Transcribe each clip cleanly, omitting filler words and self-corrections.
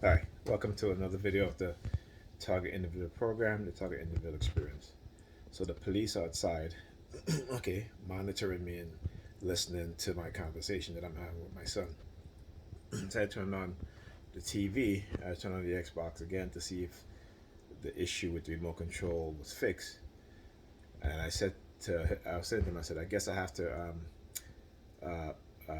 Hi, welcome to another video of the Target Individual Program, the Target Individual Experience. So the police outside, okay, monitoring me and listening to my conversation that I'm having with my son. So I turned on the TV, I turned on the Xbox again to see if the issue with the remote control was fixed. And I was saying to him, I said, I guess I have to uh, uh,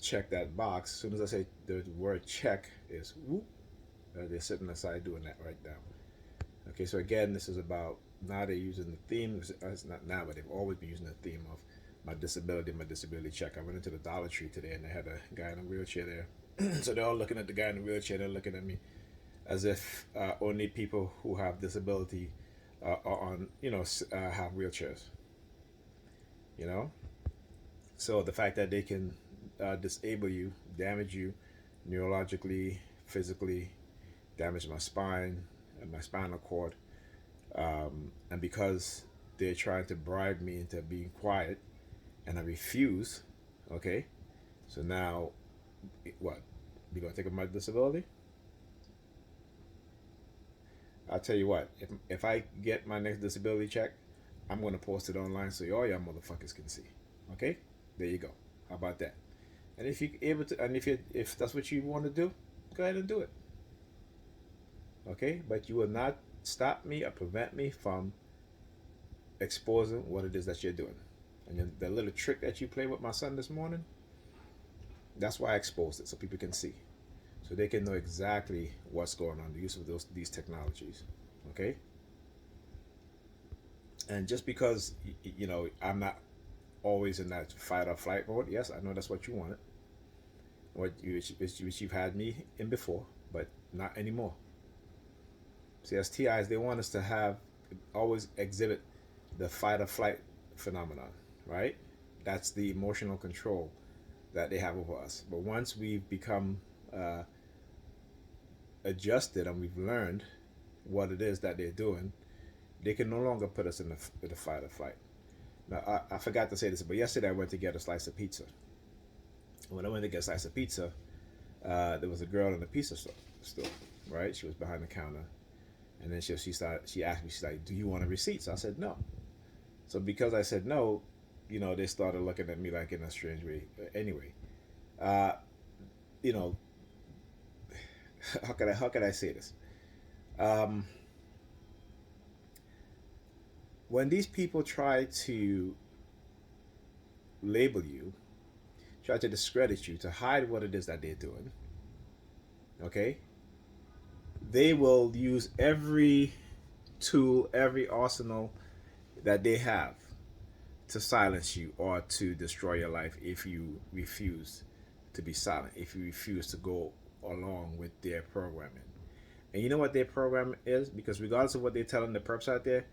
check that box. As soon as I say the word check is whoop, they're sitting aside doing that right now. Okay, so again, this is about now they're using the theme. It's not now, but they've always been using the theme of my disability check. I went into the Dollar Tree today and they had a guy in a wheelchair there. So they're all looking at the guy in the wheelchair. They're looking at me as if only people who have disability are on, have wheelchairs. You know, so the fact that they can disable you, damage you neurologically, physically, damage my spine and my spinal cord, and because they're trying to bribe me into being quiet, and I refuse, okay, so now what? You gonna take up my disability? I'll tell you what. If I get my next disability check, I'm gonna post it online so all y'all motherfuckers can see. Okay, there you go. How about that? And if you able to, and if that's what you want to do, go ahead and do it. Okay, but you will not stop me or prevent me from exposing what it is that you're doing. And then the little trick that you played with my son this morning, that's why I exposed it so people can see, so they can know exactly what's going on, the use of these technologies. Okay, and just because I'm not always in that fight or flight mode. Yes, I know that's what you wanted, which you've had me in before, but not anymore. See, as TIs, they want us to have always exhibit the fight or flight phenomenon, right? That's the emotional control that they have over us. But once we've become uh, adjusted and we've learned what it is that they're doing, they can no longer put us in the fight or flight. Now, I forgot to say this, but yesterday I went to get a slice of pizza. When I went to get a slice of pizza, there was a girl in the pizza store, right? She was behind the counter, and then she asked me, she's like, "Do you want a receipt?" So I said no. So because I said no, they started looking at me like in a strange way. Anyway, uh, you know, how can I say this? Um, when these people try to label you, try to discredit you, to hide what it is that they're doing, okay, they will use every tool, every arsenal that they have to silence you or to destroy your life if you refuse to be silent, if you refuse to go along with their programming. And you know what their program is? Because regardless of what they're telling the perps out there,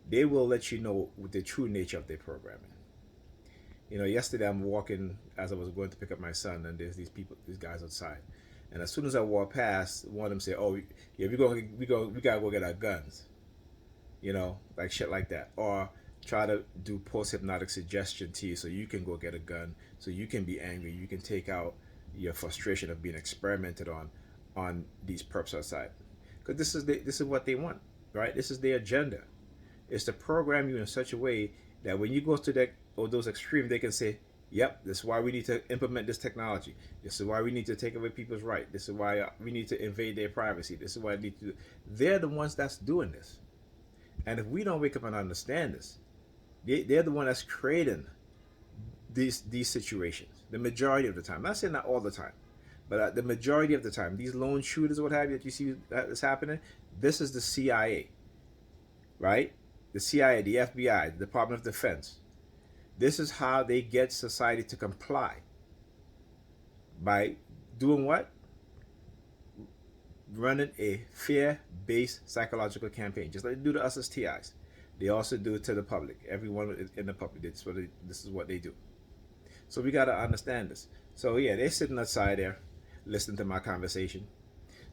they will let you know the true nature of their programming. Yesterday I'm walking as I was going to pick up my son, and there's these guys outside. And as soon as I walk past, one of them say, "Oh, yeah, we gotta go get our guns," like shit like that, or try to do post hypnotic suggestion to you so you can go get a gun, so you can be angry, you can take out your frustration of being experimented on these perps outside, because this is what they want, right? This is their agenda. Is to program you in such a way that when you go to that or those extremes, they can say, "Yep, this is why we need to implement this technology. This is why we need to take away people's right. This is why we need to invade their privacy. This is why I need to." They're the ones that's doing this, and if we don't wake up and understand this, they're the one that's creating these situations. The majority of the time, I'm not saying not all the time, but the majority of the time, these lone shooters, what have you, that you see that is happening. This is the CIA, right? The CIA, the FBI, the Department of Defense. This is how they get society to comply. By doing what? Running a fear-based psychological campaign, just like they do to us as TIs. They also do it to the public. Everyone in the public. This is what they do. So we gotta understand this. So yeah, they're sitting outside there, listening to my conversation.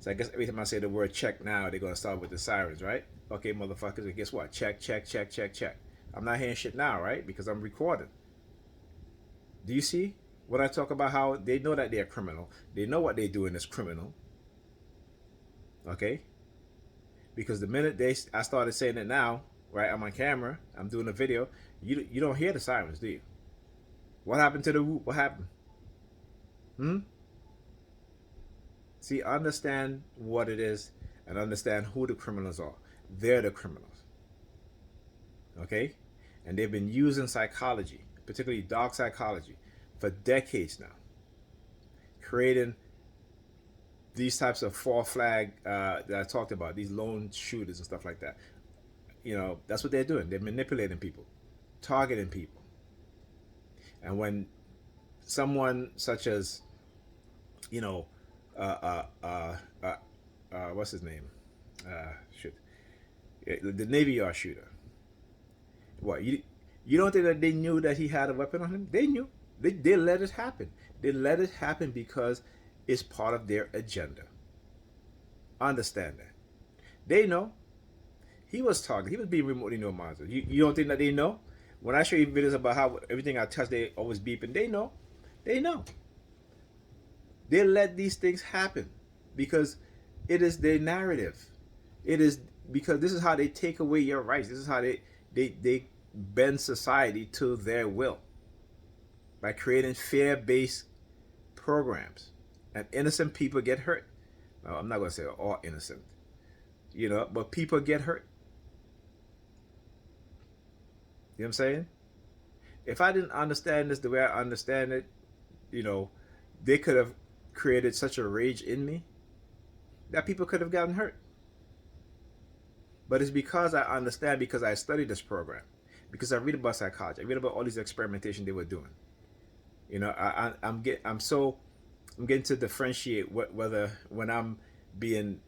So I guess every time I say the word check now, they're gonna start with the sirens, right? Okay, motherfuckers, and guess what? Check, check, check. I'm not hearing shit now, right? Because I'm recording. Do you see? When I talk about how they know that they're criminal, they know what they're doing is criminal. Okay? Because the minute I started saying it now, right? I'm on camera, I'm doing a video. You don't hear the sirens, do you? What happened to the whoop? What happened? Hmm? See, understand what it is and understand who the criminals are. They're the criminals. Okay? And they've been using psychology, particularly dark psychology, for decades now, creating these types of fall flag that I talked about, these lone shooters and stuff like that. You know, that's what they're doing. They're manipulating people, targeting people. And when someone such as, you know, what's his name? Shit, the Navy Yard shooter. What you don't think that they knew that he had a weapon on him? They knew. They let it happen. They let it happen because it's part of their agenda. Understand that. They know. He was targeted. He was being remotely monitored. You don't think that they know? When I show you videos about how everything I touch, they always beeping. They know. They know. They let these things happen because it is their narrative. It is because this is how they take away your rights. This is how they bend society to their will by creating fear-based programs, and innocent people get hurt. Now, I'm not going to say all innocent, you know, but people get hurt. You know what I'm saying? If I didn't understand this the way I understand it, you know, they could have created such a rage in me that people could have gotten hurt. But it's because I understand, because I studied this program, because I read about psychology, I read about all these experimentation they were doing. You know, I'm getting to differentiate whether when I'm being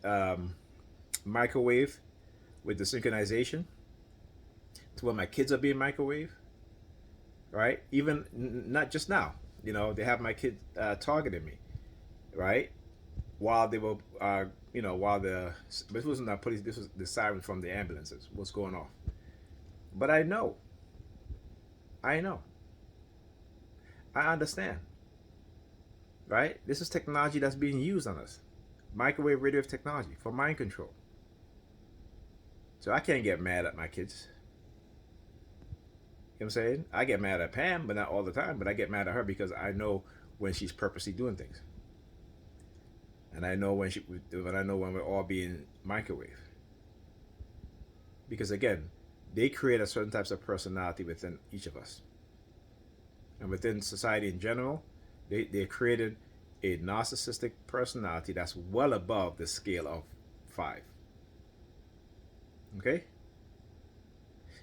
microwave with the synchronization to when my kids are being microwave, right? Even not just now, you know, they have my kids targeting me, right? While they were, you know, this wasn't the police, this was the siren from the ambulances was going off. But I know, I understand, right? This is technology that's being used on us, microwave radio technology for mind control. So I can't get mad at my kids. You know what I'm saying? I get mad at Pam, but not all the time. But I get mad at her because I know when she's purposely doing things, and I know when we're all being microwave. Because again, they create a certain types of personality within each of us, and within society in general. They created a narcissistic personality that's well above the scale of 5. Okay?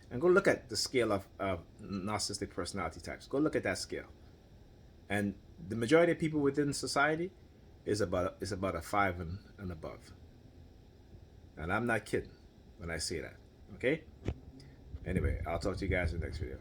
And go look at the scale of narcissistic personality types. Go look at that scale. And the majority of people within society is about a 5 and above. And I'm not kidding when I say that. Okay? Anyway, I'll talk to you guys in the next video.